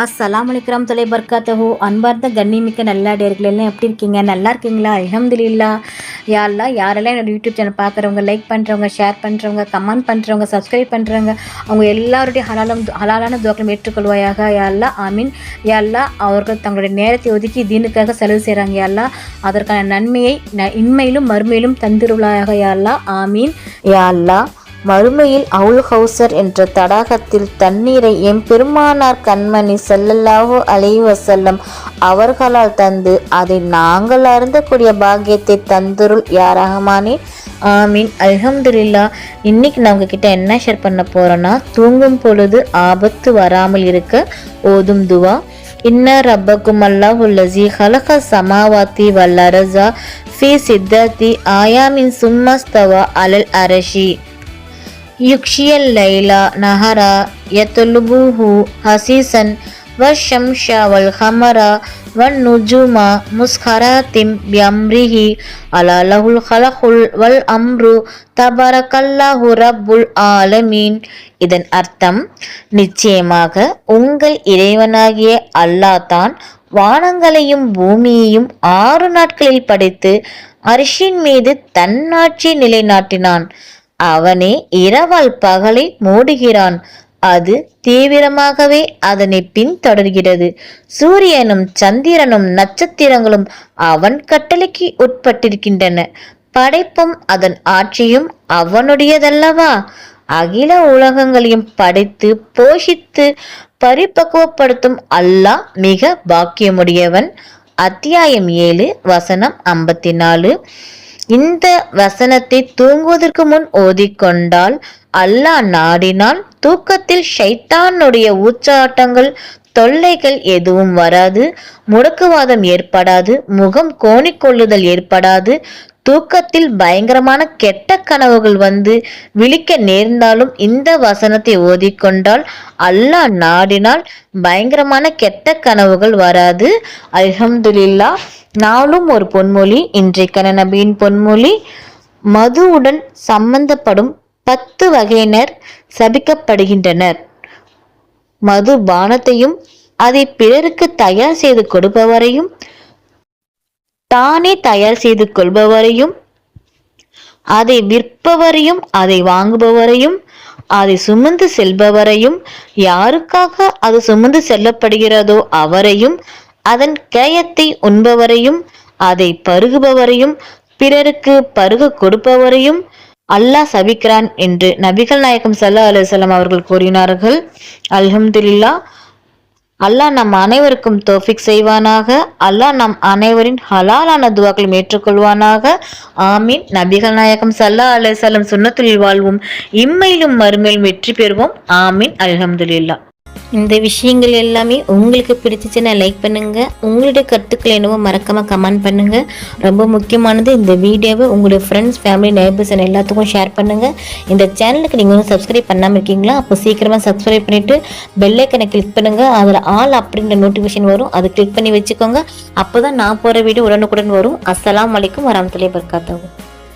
அஸ்ஸலாமு அலைக்கும் தொலை பர்காத்தஹு. அன்பார்ந்த கண்ணிமிக்க நல்லடியார்கள் எல்லாம் எப்படி இருக்கீங்க? நல்லா இருக்கீங்களா? அல்ஹம்துலில்லாஹ். யா அல்லாஹ், யாரெல்லாம் என்னோட யூடியூப் சேனல் பார்க்குறவங்க, லைக் பண்ணுறவங்க, ஷேர் பண்ணுறவங்க, கமெண்ட் பண்ணுறவங்க, சப்ஸ்கிரைப் பண்ணுறவங்க, அவங்க எல்லாருடைய ஹலாலான துவாக்களும் ஏற்றுக்கொள்வாயாக. யா அல்லாஹ், ஆமீன். யா அல்லாஹ், அவர்கள் தங்களுடைய நேரத்தை ஒதுக்கி தீனுக்காக செலவு செய்கிறாங்க. யா அல்லாஹ், அதற்கான நன்மையை இன்மையிலும் மறுமையிலும் தந்திருவாயாக. யா அல்லாஹ், ஆமீன். யா அல்லாஹ், மறுமையில் அவுல் ஹவுசர் என்ற தடாகத்தில் தண்ணீரை எம்பெருமானார் கண்மணி ஸல்லல்லாஹு அலைஹி வஸல்லம் அவர்களால் தந்து அதை நாங்கள் அருந்தக்கூடிய பாக்கியத்தை தந்துருள் யா ரஹ்மானே, ஆமீன். அல்ஹம்துலில்லாஹ். இன்னைக்கு நான் உங்ககிட்ட என்ன ஷேர் பண்ண போறேன்னா, தூங்கும் பொழுது ஆபத்து வராமல் இருக்க ஓதும் துவா. இன்ன ரப்பக்கும் அல்லாஹுல்லஸீ ஹலக ஸமாவாத்தி வல் அர்ஸ ஃபீ சித்தத்தி ஆயாமின் சும்மஸ்தவா அலல் அரஷி யுக்ஷியல் லைலா நஹரா யத்லுபுஹு ஹசீசன் வஷம்ஷா வல் ஹமரா வன் நுஜுமா முஸ்ஹராத்திம் பியம்ரிஹி அலா லஹுல் ஹலகுல் வல் அம்ரு தபரக்கல்லாஹு ரப்புல் ஆலமீன். இதன் அர்த்தம், நிச்சயமாக உங்கள் இறைவனாகிய அல்லாஹ் தான் வானங்களையும் பூமியையும் 6 நாட்களில் படைத்து அர்ஷின் மீது தன்னாட்சியை நிலைநாட்டினான். அவனே இரவால் பகலை மூடுகிறான். அது தீவிரமாகவே அதனை பின்தொடர்கிறது. சூரியனும் சந்திரனும் நட்சத்திரங்களும் அவன் கட்டளைக்கு உட்பட்டிருக்கின்றன. படைப்பும் அதன் ஆட்சியும் அவனுடையதல்லவா? அகில உலகங்களையும் படைத்து போஷித்து பரிபக்குவப்படுத்தும் அல்லாஹ் மிக பாக்கியமுடையவன். அத்தியாயம் 7 வசனம் 54. இந்த வசனத்தை தூங்குவதற்கு முன் ஓதிக்கொண்டால், அல்லாஹ் நாடினால் தூக்கத்தில் ஷைத்தானுடைய ஊச்சாட்டங்கள் தொல்லைகள் எதுவும் வராது, முடக்குவாதம் ஏற்படாது, முகம் கோணிக்கொள்ளுதல் ஏற்படாது. தூக்கத்தில் பயங்கரமான கெட்ட கனவுகள் வந்து விழிக்க நேர்ந்தாலும் இந்த வசனத்தை ஓதிக்கொண்டால் அல்லாஹ் நாடினால் பயங்கரமான கெட்ட கனவுகள் வராது. அல்ஹம்துலில்லாஹ். நாளும் ஒரு பொன்மொழி. இன்றைக்கான நபியின் பொன்மொழி, மதுவுடன் சம்பந்தப்படும் 10 வகையினர் சபிக்கப்படுகின்றனர். மது பானத்தையும் அதை பிறருக்கு தயார் செய்து கொடுப்பவரையும், தானே தயார் செய்து கொள்பவரையும், அதை விற்பவரையும், அதை வாங்குபவரையும், அதை சுமந்து செல்பவரையும், யாருக்காக அது சுமந்து செல்லப்படுகிறதோ அவரையும், அதன் கிரயத்தை உண்பவரையும், அதை பருகுபவரையும், பிறருக்கு பருக கொடுப்பவரையும் அல்லாஹ் சபிக்கிறான் என்று நபிகள் நாயகம் ஸல்லல்லாஹு அலைஹி வஸல்லம் அவர்கள் கூறினார்கள். அல்ஹம்துலில்லாஹ். அல்லாஹ் நம் அனைவருக்கும் தௌஃபீக் செய்வானாக. அல்லாஹ் நம் அனைவரின் ஹலாலான துவாக்களை ஏற்றுக்கொள்வானாக. ஆமீன். நபிகள் நாயகம் ஸல்லல்லாஹு அலைஹி வஸல்லம் சுன்னத்துல் வாழ்வும் இம்மையிலும் மறுமையிலும் வெற்றி பெறுவோம். ஆமீன். அல்ஹம்துலில்லாஹ். இந்த விஷயங்கள் எல்லாமே உங்களுக்கு பிடிச்சிச்சுன்னா லைக் பண்ணுங்க. உங்களுடைய கருத்துக்கள் என்னவோ மறக்காம கமெண்ட் பண்ணுங்க. ரொம்ப முக்கியமானது, இந்த வீடியோவை உங்களுடைய ஃப்ரெண்ட்ஸ், ஃபேமிலி, நெய்பர்ஸ் எல்லாத்துக்கும் ஷேர் பண்ணுங்க. இந்த சேனலுக்கு நீங்கள் வந்து சப்ஸ்கிரைப் பண்ணாமல் இருக்கீங்களா? அப்போ சீக்கிரமாக சப்ஸ்கிரைப் பண்ணிட்டு பெல் ஐக்கனை கிளிக் பண்ணுங்க. அதில் ஆல் அப்படின்ற நோட்டிஃபிகேஷன் வரும், அதை கிளிக் பண்ணி வச்சுக்கோங்க. அப்போதான் நான் போகிற வீடியோ உடனுக்குடன் வரும். அஸ்ஸலாமு அலைக்கும் வரஹ்மத்துல்லாஹி வபரகாத்துஹு.